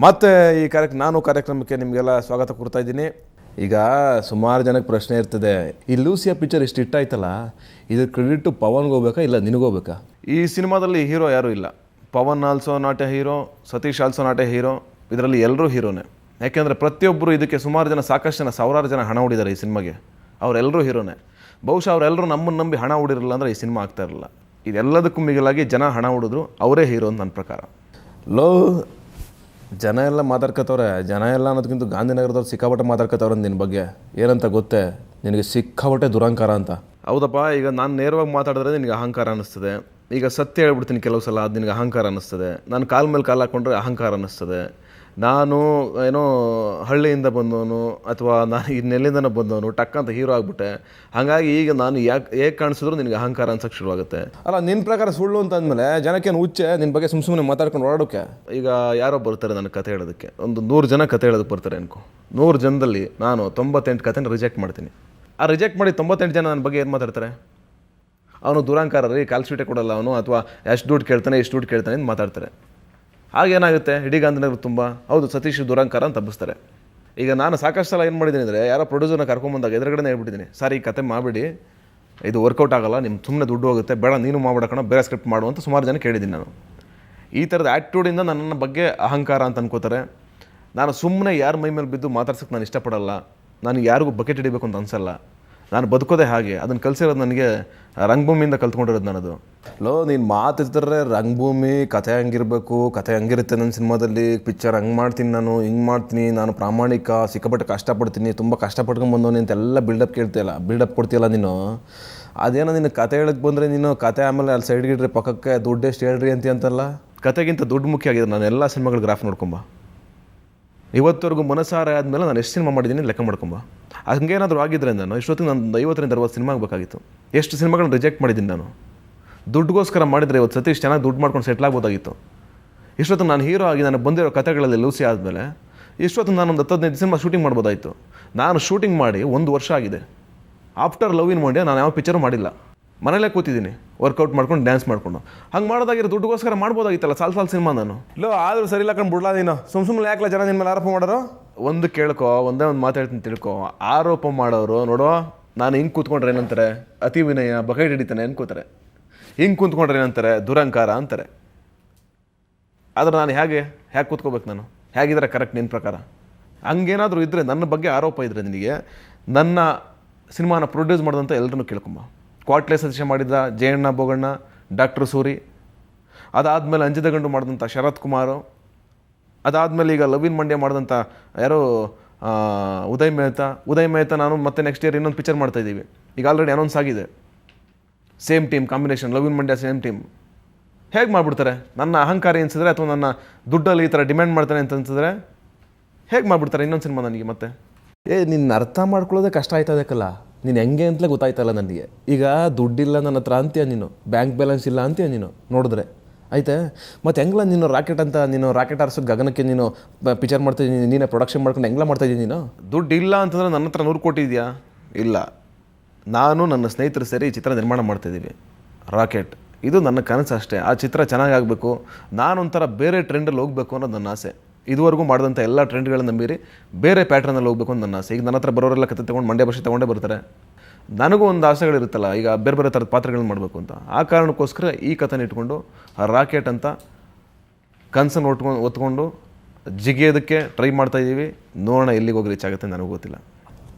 ಮತ್ತು ಈ ಕಾರ್ಯಕ್ರಮಕ್ಕೆ ನಿಮಗೆಲ್ಲ ಸ್ವಾಗತ ಕೊಡ್ತಾ ಇದ್ದೀನಿ. ಈಗ ಸುಮಾರು ಜನಕ್ಕೆ ಪ್ರಶ್ನೆ ಇರ್ತದೆ, ಈ ಲೂಸಿಯಾ ಪಿಕ್ಚರ್ ಇಷ್ಟು ಇಟ್ಟಾಯ್ತಲ್ಲ, ಇದ್ರ ಕ್ರೆಡಿಟು ಪವನ್ಗೆ ಹೋಗ್ಬೇಕಾ ಇಲ್ಲ ನಿನಗೋಗ್ಬೇಕಾ? ಈ ಸಿನಿಮಾದಲ್ಲಿ ಹೀರೋ ಯಾರೂ ಇಲ್ಲ. Pavan also not a hero, Satish also not a hero. ಇದರಲ್ಲಿ ಎಲ್ಲರೂ ಹೀರೋನೇ. ಯಾಕೆಂದರೆ ಪ್ರತಿಯೊಬ್ಬರು ಇದಕ್ಕೆ ಸುಮಾರು ಜನ, ಸಾಕಷ್ಟು ಜನ, ಸಾವಿರಾರು ಜನ ಹಣ ಹೂಡಿದ್ದಾರೆ ಈ ಸಿನಿಮಾಗೆ. ಅವರೆಲ್ಲರೂ ಹೀರೋನೇ. ಬಹುಶಃ ಅವರೆಲ್ಲರೂ ನಮ್ಮನ್ನು ನಂಬಿ ಹಣ ಹೂಡಿರಲಿಲ್ಲ ಅಂದರೆ ಈ ಸಿನಿಮಾ ಆಗ್ತಾ ಇರಲಿಲ್ಲ. ಇದೆಲ್ಲದಕ್ಕೂ ಮಿಗಿಲಾಗಿ ಜನ ಹಣ ಹೂಡಿದ್ರು, ಅವರೇ ಹೀರೋ ಅಂತ ನನ್ನ ಪ್ರಕಾರ. ಜನ ಎಲ್ಲ ಮಾತಾಡ್ಕೋತವ್ರೆ. ಜನ ಎಲ್ಲ ಅನ್ನೋದಕ್ಕಿಂತ ಗಾಂಧಿನಗರದವ್ರು ಸಿಕ್ಕಾಪಟ್ಟೆ ಮಾತಾಡ್ಕೋತವ್ರೆ ನಿನ್ನ ಬಗ್ಗೆ. ಏನಂತ ಗೊತ್ತೇ? ನಿನಗೆ ಸಿಕ್ಕಾಪಟ್ಟೆ ದುರಹಂಕಾರ ಅಂತ. ಹೌದಪ್ಪ, ಈಗ ನಾನು ನೇರವಾಗಿ ಮಾತಾಡಿದ್ರೆ ನಿನಗೆ ಅಹಂಕಾರ ಅನ್ನಿಸ್ತದೆ. ಈಗ ಸತ್ಯ ಹೇಳ್ಬಿಡ್ತೀನಿ ಕೆಲವು ಸಲ, ಅದು ನಿನಗೆ ಅಹಂಕಾರ ಅನ್ನಿಸ್ತದೆ. ನಾನು ಕಾಲ ಮೇಲೆ ಕಾಲು ಹಾಕ್ಕೊಂಡ್ರೆ ಅಹಂಕಾರ ಅನ್ನಿಸ್ತದೆ. ನಾನು ಏನೋ ಹಳ್ಳಿಯಿಂದ ಬಂದವನು ಅಥವಾ ನಾನು ಇನ್ನೆಲ್ಲಿಂದನೋ ಬಂದವನು, ಟಕ್ ಅಂತ ಹೀರೋ ಆಗಿಬಿಟ್ಟೆ. ಹಾಗಾಗಿ ಈಗ ನಾನು ಹೇಗೆ ಕಾಣಿಸಿದ್ರು ನಿನಗೆ ಅಹಂಕಾರ ಅನ್ಸೋಕ್ಕೆ ಶುರುವಾಗುತ್ತೆ. ಅಲ್ಲ, ನಿನ್ನ ಪ್ರಕಾರ ಸುಳ್ಳು ಅಂತ ಅಂದಮೇಲೆ ಜನಕ್ಕೇನು ಹುಚ್ಚೆ ನಿನ್ನ ಬಗ್ಗೆ ಸುಮ್ಮನೆ ಮಾತಾಡ್ಕೊಂಡು ಓಡಾಡೋಕ್ಕೆ? ಈಗ ಯಾರೋ ಬರ್ತಾರೆ ನನಗೆ ಕತೆ ಹೇಳೋದಕ್ಕೆ, ಒಂದು 100 ಜನ ಕತೆ ಹೇಳೋದಕ್ಕೆ ಬರ್ತಾರೆ ಅನ್ಕೋ. 100 ಜನದಲ್ಲಿ ನಾನು 98 ಕತೆನ ರಿಜೆಕ್ಟ್ ಮಾಡ್ತೀನಿ. ಆ ರಿಜೆಕ್ಟ್ ಮಾಡಿ 98 ಜನ ನನ್ನ ಬಗ್ಗೆ ಏನು ಮಾತಾಡ್ತಾರೆ? ಅವನು ದುರಾಂಕಾರ ರೀ, ಕಾಲ್ ಶೀಟೇ ಕೊಡಲ್ಲ ಅವನು, ಅಥವಾ ಎಷ್ಟು ದುಡ್ಡು ಕೇಳ್ತಾನೆ, ಎಷ್ಟು ದುಡ್ಡು ಕೇಳ್ತಾನೆ ಅಂತ ಮಾತಾಡ್ತಾರೆ. ಆಗೇನಾಗುತ್ತೆ, ಇಡೀ ಗಾಂಧಿನಗರ ತುಂಬ ಹೌದು ಸತೀಶ್ ದುರಾಂಕಾರ ಅಂತ ತಪ್ಪಿಸ್ತಾರೆ. ಈಗ ನಾನು ಸಾಕಷ್ಟು ಸಲ ಏನು ಮಾಡಿದ್ದೀನಿ ಅಂದರೆ, ಯಾರೋ ಪ್ರೊಡ್ಯೂಸರ್ನ ಕರ್ಕೊಂಬಂದಾಗ ಎದುರುಗಡೆ ಹೇಳ್ಬಿಟ್ಟಿದ್ದೀನಿ, ಸರ್ ಈ ಕತೆ ಮಾಡಿಬಿಡಿ, ಇದು ವರ್ಕೌಟ್ ಆಗೋಲ್ಲ, ನಿಮ್ಮ ಸುಮ್ಮನೆ ದುಡ್ಡು ಹೋಗುತ್ತೆ, ಬೇಡ ನೀನು ಮಾಡ್ಬಿಡೋಣ, ಬೇರೆ ಸ್ಕ್ರಿಪ್ಟ್ ಮಾಡು ಅಂತ ಸುಮಾರು ಜನ ಕೇಳಿದ್ದೀನಿ ನಾನು. ಈ ಥರದ ಆ್ಯಟಿಟ್ಯೂಡಿಂದ ನನ್ನ ಬಗ್ಗೆ ಅಹಂಕಾರ ಅಂತ ಅನ್ಕೋತಾರೆ. ನಾನು ಸುಮ್ಮನೆ ಯಾರ ಮೈ ಮೇಲೆ ಬಿದ್ದು ಮಾತಾಡ್ಸೋಕ್ಕೆ ನಾನು ಇಷ್ಟಪಡಲ್ಲ. ನಾನು ಯಾರಿಗೂ ಬಕೆಟ್ ಹಿಡಿಬೇಕು ಅಂತ ಅನಿಸಲ್ಲ. ನಾನು ಬದುಕೋದೇ ಹಾಗೆ. ಅದನ್ನು ಕಲಿಸಿರೋದು ನನಗೆ ರಂಗಭೂಮಿಯಿಂದ ಕಲ್ತ್ಕೊಂಡಿರೋದು ನನ್ನದು. ನೀನು ಮಾತಿದ್ರೆ ರಂಗಭೂಮಿ ಕತೆ ಹಂಗಿರಬೇಕು, ಕತೆ ಹಂಗಿರುತ್ತೆ ನನ್ನ ಸಿನಿಮಾದಲ್ಲಿ, ಪಿಕ್ಚರ್ ಹಂಗೆ ಮಾಡ್ತೀನಿ, ನಾನು ಹಿಂಗೆ ಮಾಡ್ತೀನಿ, ನಾನು ಪ್ರಾಮಾಣಿಕ, ಸಿಕ್ಕಾಪಟ್ಟೆ ಕಷ್ಟಪಡ್ತೀನಿ, ತುಂಬ ಕಷ್ಟಪಟ್ಕೊಂಡು ಬಂದವನಿ ಅಂತೆಲ್ಲ ಬಿಲ್ಡಪ್ ಬಿಲ್ಡಪ್ ಕೊಡ್ತೀಯಲ್ಲ ನೀನು. ಅದೇನೋ ನಿನ್ನ ಕತೆ ಹೇಳಕ್ಕೆ ಬಂದರೆ ನೀನು ಕತೆ ಆಮೇಲೆ ಅಲ್ಲಿ ಸೈಡ್ಗಿಡ್ರಿ ಪಕ್ಕಕ್ಕೆ ದುಡ್ಡು ಎಷ್ಟು ಹೇಳ್ರಿ ಅಂತಲ್ಲ. ಕತೆಗಿಂತ ದುಡ್ಡು ಮುಖ್ಯ ಆಗಿದೆ. ನಾನು ಎಲ್ಲ ಸಿನಿಮಾಗಳ ಗ್ರಾಫ್ ನೋಡ್ಕೊಂಬ. ಇವತ್ತವರೆಗೂ ಮನಸಾರ ಆದಮೇಲೆ ನಾನು ಎಷ್ಟು ಸಿನಿಮಾ ಮಾಡಿದ್ದೀನಿ ಲೆಕ್ಕ ಮಾಡ್ಕೊಂಬ. ಹಂಗೇನಾದರೂ ಆಗಿದ್ರೆ ನಾನು ಇಷ್ಟೊತ್ತಿಗೆ ನಾನು 50ರಿಂದ 60 ಸಿನಿಮಾ ಆಗಬೇಕಾಗಿತ್ತು. ಎಷ್ಟು ಸಿನಿಮಾಗಳನ್ನ ರಿಜೆಕ್ಟ್ ಮಾಡಿದ್ದೀನಿ ನಾನು. ದುಡ್ಡುಗೋಸ್ಕರ ಮಾಡಿದರೆ ಇವತ್ತು ಸತೀಶ್ ಚೆನ್ನಾಗಿ ದುಡ್ಡು ಮಾಡ್ಕೊಂಡು ಸೆಟ್ಲ್ ಆಗ್ಬೋದಾಗಿತ್ತು. ಇಷ್ಟೊತ್ತು ನಾನು ಹೀರೋ ಆಗಿ ನಾನು ಬಂದಿರೋ ಕತೆಗಳಲ್ಲಿ ಲೂಸಿ ಆದಮೇಲೆ ಇಷ್ಟೊತ್ತು ನಾನು ಒಂದು 10-15 ಸಿನಿಮಾ ಶೂಟಿಂಗ್ ಮಾಡ್ಬೋದಾಯಿತು. ನಾನು ಶೂಟಿಂಗ್ ಮಾಡಿ 1 ವರ್ಷ ಆಗಿದೆ. ಆಫ್ಟರ್ ಲವ್ ಇನ್ ಮಂಡ್ಯ ನಾನು ಯಾವ ಪಿಕ್ಚರು ಮಾಡಿಲ್ಲ. ಮನೇಲೇ ಕೂತಿದ್ದೀನಿ, ವರ್ಕೌಟ್ ಮಾಡ್ಕೊಂಡು ಡ್ಯಾನ್ಸ್ ಮಾಡ್ಕೊಂಡು. ಹಂಗೆ ಮಾಡೋದಾಗಿರೋ ದುಡ್ಡುಗೋಸ್ಕರ ಮಾಡ್ಬೋದಾಗಿತ್ತಲ್ಲ ಸಾಲು ಸಿನಿಮಾ ನಾನು. ಆದರೂ ಸರಿ ಇಲ್ಲ ಬಿಡ್ಲಾ ನೀನು. ಸುಮ್ಮನೆ ಯಾಕಲ್ಲ ಜನ ನಿನ್ನ ಮೇಲೆ ಆರೋಪ ಮಾಡೋರು? ಒಂದು ಕೇಳ್ಕೊ, ಒಂದೇ ಒಂದು ಮಾತಾಡ್ತೀನಿ ತಿಳ್ಕೊ. ಆರೋಪ ಮಾಡೋರು ನೋಡೋ, ನಾನು ಹಿಂಗೆ ಕೂತ್ಕೊಂಡ್ರೆ ಏನಂತಾರೆ, ಅತಿ ವಿನಯ, ಬಕೆಟ್ ಹಿಡಿತಾನೆ ಅನ್ಕೋತಾರೆ. ಹಿಂಗೆ ಕೂತ್ಕೊಂಡ್ರೆ ಏನಂತಾರೆ, ದುರಂಕಾರ ಅಂತಾರೆ. ಆದರೆ ನಾನು ಹೇಗೆ ಕೂತ್ಕೋಬೇಕು? ನಾನು ಹೇಗಿದ್ರೆ ಕರೆಕ್ಟ್ ನಿನ್ನ ಪ್ರಕಾರ? ಹಂಗೇನಾದರೂ ಇದ್ದರೆ, ನನ್ನ ಬಗ್ಗೆ ಆರೋಪ ಇದ್ದರೆ ನಿನಗೆ, ನನ್ನ ಸಿನಿಮಾನ ಪ್ರೊಡ್ಯೂಸ್ ಮಾಡಿದಂಥ ಎಲ್ಲರನ್ನೂ ಕೇಳ್ಕೊಂಬ. ಕ್ವಾಟ್ಲೆ ಸತೀಶ ಮಾಡಿದ್ದ ಜಯಣ್ಣ ಬೋಗಣ್ಣ, ಡಾಕ್ಟರ್ ಸೂರಿ, ಅದಾದಮೇಲೆ ಅಂಜದ ಗಂಡು ಮಾಡಿದಂಥ ಶರತ್ ಕುಮಾರು, ಅದಾದಮೇಲೆ ಈಗ ಲವ್ ಇನ್ ಮಂಡ್ಯ ಮಾಡಿದಂಥ ಯಾರೋ ಉದಯ್ ಮೆಹ್ತಾ. ನಾನು ಮತ್ತೆ ನೆಕ್ಸ್ಟ್ ಇಯರ್ ಇನ್ನೊಂದು ಪಿಕ್ಚರ್ ಮಾಡ್ತಾಯಿದ್ದೀವಿ. ಈಗ ಆಲ್ರೆಡಿ ಅನೌನ್ಸ್ ಆಗಿದೆ. Same team combination, love in Mandya same team. ಹೇಗೆ ಮಾಡಿಬಿಡ್ತಾರೆ? ನನ್ನ ಅಹಂಕಾರ ಅನಿಸಿದ್ರೆ ಅಥವಾ ನನ್ನ ದುಡ್ಡಲ್ಲಿ ಈ ಥರ ಡಿಮ್ಯಾಂಡ್ ಮಾಡ್ತಾನೆ ಅಂತ ಅನ್ಸಿದ್ರೆ ಹೇಗೆ ಮಾಡಿಬಿಡ್ತಾರೆ ಇನ್ನೊಂದು ಸಿನಿಮಾ ನನಗೆ? ಮತ್ತೆ ನಿನ್ನ ಅರ್ಥ ಮಾಡ್ಕೊಳ್ಳೋದೇ ಕಷ್ಟ ಆಯ್ತದಕ್ಕಲ್ಲ. ನೀನು ಹೆಂಗೆ ಅಂತಲೇ ಗೊತ್ತಾಯ್ತಲ್ಲ ನನಗೆ. ಈಗ ದುಡ್ಡಿಲ್ಲ ನನ್ನ ಹತ್ರ ಅಂತೀಯ ನೀನು, ಬ್ಯಾಂಕ್ ಬ್ಯಾಲೆನ್ಸ್ ಇಲ್ಲ ಅಂತೀಯ ನೀನು ನೋಡಿದ್ರೆ ಆಯ್ತಾ. ಮತ್ತು ಹೆಂಗಲ್ಲ ನೀನು ರಾಕೆಟ್ ಆರಿಸೋದು ಗಗನಕ್ಕೆ ನೀನು ಪಿಕ್ಚರ್ ಮಾಡ್ತಾಯಿದ್ದೀನಿ, ನೀನೇ ಪ್ರೊಡಕ್ಷನ್ ಮಾಡ್ಕೊಂಡು ಹೆಂಗಲ್ಲ ಮಾಡ್ತಾಯಿದ್ದೀನಿ ನೀನು? ದುಡ್ಡು ಇಲ್ಲ ಅಂತಂದರೆ ನನ್ನ ಹತ್ರ 100 ಕೋಟಿ ಇದೆಯಾ? ಇಲ್ಲ. ನಾನು ನನ್ನ ಸ್ನೇಹಿತರು ಸೇರಿ ಈ ಚಿತ್ರ ನಿರ್ಮಾಣ ಮಾಡ್ತಾಯಿದ್ದೀವಿ, ರಾಕೆಟ್. ಇದು ನನ್ನ ಕನಸು ಅಷ್ಟೇ. ಆ ಚಿತ್ರ ಚೆನ್ನಾಗಾಗಬೇಕು, ನಾನೊಂಥರ ಬೇರೆ ಟ್ರೆಂಡಲ್ಲಿ ಹೋಗಬೇಕು ಅನ್ನೋದು ನನ್ನ ಆಸೆ. ಇದುವರೆಗೂ ಮಾಡಿದಂಥ ಎಲ್ಲ ಟ್ರೆಂಡ್ಗಳನ್ನ ಮೀರಿ ಬೇರೆ ಪ್ಯಾಟ್ರನಲ್ಲಿ ಹೋಗಬೇಕು ಅಂತ ನನ್ನ ಆಸೆ. ಈಗ ನನ್ನ ಹತ್ರ ಬರೋರೆಲ್ಲ ಕತೆ ತೊಗೊಂಡು ಮಂಡ್ಯ ಭಾಷೆ ತೊಗೊಂಡೇ ಬರ್ತಾರೆ. ನನಗೂ ಒಂದು ಆಸೆಗಳಿರುತ್ತಲ್ಲ, ಈಗ ಬೇರೆ ಥರದ ಪಾತ್ರಗಳನ್ನ ಮಾಡಬೇಕು ಅಂತ. ಆ ಕಾರಣಕ್ಕೋಸ್ಕರ ಈ ಕಥೆನ ಇಟ್ಕೊಂಡು ರಾಕೆಟ್ ಅಂತ ಕನಸನ್ನು ಒತ್ಕೊಂಡು ಜಿಗಿಯೋದಕ್ಕೆ ಟ್ರೈ ಮಾಡ್ತಾಯಿದ್ದೀವಿ. ನೋಡೋಣ ಎಲ್ಲಿಗೆ ಹೋಗಿ ರೀಚ್ ಆಗುತ್ತೆ, ನನಗೂ ಗೊತ್ತಿಲ್ಲ.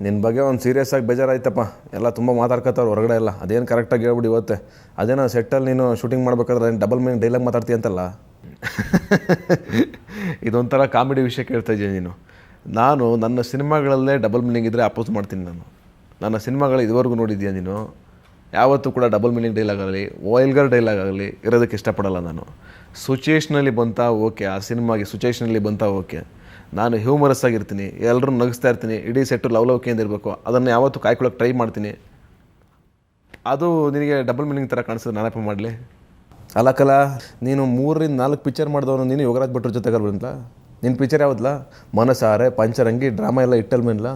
ನಿನ್ನ ಬಗ್ಗೆ ಒಂದು ಸೀರಿಯಸ್ ಆಗಿ ಬೇಜಾರಾಯ್ತಪ್ಪ. ಎಲ್ಲ ತುಂಬ ಮಾತಾಡ್ಕೊತಾವ್ರು ಹೊರಗಡೆ ಎಲ್ಲ. ಅದೇನು ಕರೆಕ್ಟಾಗಿ ಹೇಳ್ಬಿಡಿ ಇವತ್ತೆ. ಅದೇನೋ ಸೆಟ್ಟಲ್ಲಿ ನೀನು ಶೂಟಿಂಗ್ ಮಾಡಬೇಕಾದ್ರೆ ಡಬಲ್ ಮೀನಿಂಗ್ ಡೈಲಾಗ್ ಮಾತಾಡ್ತೀಯ ಅಂತಲ್ಲ. ಇದೊಂಥರ ಕಾಮಿಡಿ ವಿಷಯ ಕೇಳ್ತಾ ಇದ್ದೀನಿ ನೀನು. ನಾನು ನನ್ನ ಸಿನಿಮಾಗಳಲ್ಲೇ ಡಬಲ್ ಮೀನಿಂಗ್ ಇದ್ದರೆ ಅಪೋಸ್ ಮಾಡ್ತೀನಿ. ನನ್ನ ಸಿನಿಮಾಗಳು ಇದುವರೆಗೂ ನೋಡಿದ್ದೀಯ ನೀನು? ಯಾವತ್ತೂ ಕೂಡ ಡಬಲ್ ಮೀನಿಂಗ್ ಡೈಲಾಗ್ ಆಗಲಿ, ವೈಲ್ಗರ್ ಡೈಲಾಗ್ ಆಗಲಿ ಇರೋದಕ್ಕೆ ಇಷ್ಟಪಡಲ್ಲ ನಾನು. ಸಿಚುಯೇಷನಲ್ಲಿ ಬಂತಾ ಓಕೆ, ಆ ಸಿನಿಮಾಗೆ ಸಿಚುಯೇಷನಲ್ಲಿ ಬಂತಾ ಓಕೆ. ನಾನು ಹ್ಯೂಮರಸ್ ಆಗಿರ್ತೀನಿ, ಎಲ್ಲರೂ ನಗಿಸ್ತಾ ಇರ್ತೀನಿ, ಇಡೀ ಸೆಟ್ಟು ಲವಲವಿಕೆಯಿಂದ ಇರಬೇಕು. ಅದನ್ನು ಯಾವತ್ತೂ ಕಾಯ್ಕೊಳ್ಳೋಕೆ ಟ್ರೈ ಮಾಡ್ತೀನಿ. ಅದು ನಿನಗೆ ಡಬಲ್ ಮೀನಿಂಗ್ ಥರ ಕಾಣಿಸೋದು ನಾನಪ್ಪ ಮಾಡಲಿ? ಅಲ್ಲಕ್ಕಲ್ಲ, ನೀನು 3-4 ಪಿಕ್ಚರ್ ಮಾಡಿದವನು ನೀನು ಯೋಗರಾಜ್ ಭಟ್ರ ಜೊತೆಗಾರ ಬಂತ. ನಿನ್ನ ಪಿಕ್ಚರ್ ಯಾವುದಲ್ಲ? ಮನಸಾರೆ, ಪಂಚರಂಗಿ, ಡ್ರಾಮಾ ಎಲ್ಲ ಇಟ್ಟಲ್ಮೇನಲ್ಲ.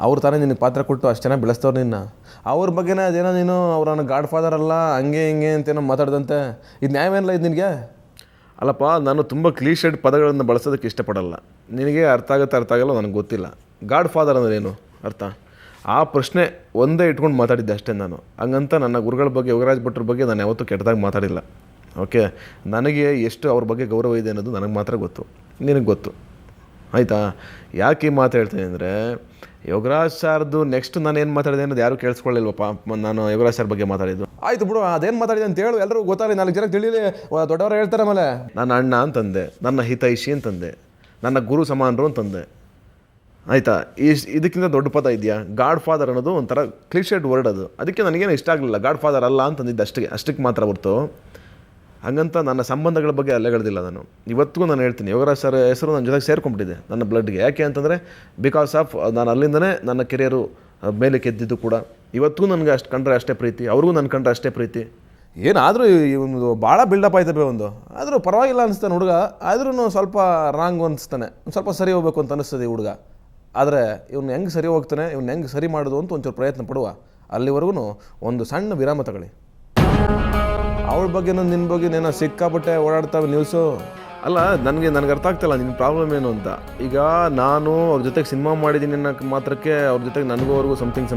ಅವ್ರು ತಾನೇ ನಿನಗೆ ಪಾತ್ರ ಕೊಟ್ಟು ಅಷ್ಟು ಚೆನ್ನಾಗಿ ಬೆಳೆಸ್ತವ್ರು ನಿನ್ನ. ಅವ್ರ ಬಗ್ಗೆನೇ ಅದೇನೋ ನೀನು ಅವ್ರನ್ನ ಗಾಡ್ ಫಾದರ್ ಅಲ್ಲ ಹಂಗೆ ಹಿಂಗೆ ಅಂತೇನೋ ಮಾತಾಡ್ದಂತೆ. ಇದು ನ್ಯಾಯವೇನಲ್ಲ ಇದು ನಿನಗೆ? ಅಲ್ಲಪ್ಪ, ನಾನು ತುಂಬ ಕ್ಲೀಶೆಡ್ ಪದಗಳನ್ನು ಬಳಸೋದಕ್ಕೆ ಇಷ್ಟಪಡಲ್ಲ. ನಿನಗೆ ಅರ್ಥ ಆಗಲ್ಲ, ನನಗೆ ಗೊತ್ತಿಲ್ಲ. ಗಾಡ್ ಫಾದರ್ ಅಂದರೆ ಏನು ಅರ್ಥ? ಆ ಪ್ರಶ್ನೆ ಒಂದೇ ಇಟ್ಕೊಂಡು ಮಾತಾಡಿದ್ದೆ ಅಷ್ಟೇ ನಾನು. ಹಂಗಂತ ನನ್ನ ಗುರುಗಳ ಬಗ್ಗೆ, ಯೋಗರಾಜ್ ಭಟ್ರ ಬಗ್ಗೆ ನಾನು ಯಾವತ್ತೂ ಕೆಟ್ಟದಾಗಿ ಮಾತಾಡಿಲ್ಲ. ಓಕೆ, ನನಗೆ ಎಷ್ಟು ಅವ್ರ ಬಗ್ಗೆ ಗೌರವ ಇದೆ ಅನ್ನೋದು ನನಗೆ ಮಾತ್ರ ಗೊತ್ತು, ನಿನಗೆ ಗೊತ್ತು, ಆಯಿತಾ? ಯಾಕೆ ಈ ಮಾತು ಹೇಳ್ತೀನಿ ಅಂದರೆ, ಯೋಗರಾಜ್ ಸರ್ದು ನೆಕ್ಸ್ಟ್ ನಾನು ಏನು ಮಾತಾಡಿದೆ ಅನ್ನೋದು ಯಾರು ಕೇಳಿಸ್ಕೊಳ್ಳಿಲ್ವಪ್ಪ. ನಾನು ಯೋಗರಾಜ್ ಸರ್ ಬಗ್ಗೆ ಮಾತಾಡಿದ್ದು ಆಯಿತು ಬಿಡು, ಅದೇನು ಮಾತಾಡಿದೆ ಅಂತ ಹೇಳು, ಎಲ್ಲರೂ ಗೊತ್ತಾಗಲಿ, 4 ಜನಕ್ಕೆ ತಿಳಿಯಲಿ, ದೊಡ್ಡವರು ಹೇಳ್ತಾರೆ. ಆಮೇಲೆ ನನ್ನ ಅಣ್ಣ ಅಂತಂದೆ, ನನ್ನ ಹಿತೈಷಿ ಅಂತಂದೆ, ನನ್ನ ಗುರು ಸಮಾನರು ಅಂತಂದೆ, ಆಯಿತಾ? ಇದಕ್ಕಿಂತ ದೊಡ್ಡ ಪದ ಇದೆಯಾ? ಗಾಡ್ ಫಾದರ್ ಅನ್ನೋದು ಒಂಥರ ಕ್ಲಿಷೆಡ್ ವರ್ಡ್ ಅದು. ಅದಕ್ಕೆ ನನಗೇನು ಇಷ್ಟ ಆಗಲಿಲ್ಲ. ಗಾಡ್ ಫಾದರ್ ಅಲ್ಲ ಅಂತಂದಿದ್ದು ಅಷ್ಟಕ್ಕೆ ಮಾತ್ರ ಹೊರ್ತು ಹಾಗಂತ ನನ್ನ ಸಂಬಂಧಗಳ ಬಗ್ಗೆ ಅಲ್ಲೆಗಳ್ದಿಲ್ಲ ನಾನು. ಇವತ್ತಿಗೂ ನಾನು ಹೇಳ್ತೀನಿ, ಯೋಗರಾಜ್ ಸರ್ ಹೆಸರು ನನ್ನ ಜೊತೆಗೆ ಸೇರ್ಕೊಂಡ್ಬಿಟ್ಟಿದೆ ನನ್ನ ಬ್ಲಡ್ಗೆ. ಯಾಕೆ ಅಂತಂದರೆ ಬಿಕಾಸ್ ಆಫ್ ನಾನು ಅಲ್ಲಿಂದನೇ ನನ್ನ ಕೆರಿಯರು ಮೇಲೆ ಕೆದ್ದಿದ್ದು ಕೂಡ. ಇವತ್ತಿಗೂ ನನಗೆ ಅಷ್ಟು ಕಂಡ್ರೆ ಅಷ್ಟೇ ಪ್ರೀತಿ, ಅವ್ರಿಗೂ ನನ್ನ ಕಂಡ್ರೆ ಅಷ್ಟೇ ಪ್ರೀತಿ. ಏನಾದರೂ ಇವನು ಭಾಳ ಬಿಲ್ಡಪ್ ಆಯ್ತವೆ ಒಂದು, ಆದರೂ ಪರವಾಗಿಲ್ಲ ಅನಿಸ್ತಾನೆ ಹುಡುಗ. ಆದ್ರೂ ಸ್ವಲ್ಪ ರಾಂಗ್ ಅನಿಸ್ತಾನೆ, ಸ್ವಲ್ಪ ಸರಿ ಹೋಗ್ಬೇಕು ಅಂತ ಅನಿಸ್ತದೆ ಈ ಹುಡುಗ. ಆದರೆ ಇವ್ನು ಹೆಂಗೆ ಸರಿ ಹೋಗ್ತಾನೆ, ಇವ್ನು ಹೆಂಗೆ ಸರಿ ಮಾಡೋದು ಅಂತ ಒಂಚೂರು ಪ್ರಯತ್ನ ಪಡುವ. ಅಲ್ಲಿವರೆಗೂ ಒಂದು ಸಣ್ಣ ವಿರಾಮ ತಗೊಳ್ಳಿ. ಅವಳ ಬಗ್ಗೆ ನಿನ್ನ ಬಗ್ಗೆ ಏನೋ ಸಿಕ್ಕಾಪಟ್ಟೆ ಓಡಾಡ್ತಾವೆ ನ್ಯೂಸು. ಅಲ್ಲ, ನನಗೆ ಅರ್ಥ ಆಗ್ತಾಯಿಲ್ಲ ನಿನ್ನ ಪ್ರಾಬ್ಲಮ್ ಏನು ಅಂತ. ಈಗ ನಾನು ಅವ್ರ ಜೊತೆಗೆ ಸಿನಿಮಾ ಮಾಡಿದ್ದೀನಿ ಅನ್ನೋಕ್ಕೆ ಮಾತ್ರಕ್ಕೆ ಅವ್ರ ಜೊತೆಗೆ ನನಗೂ ಅವ್ರಿಗೂ ಸಮಥಿಂಗ್ ಅನ್ಸ್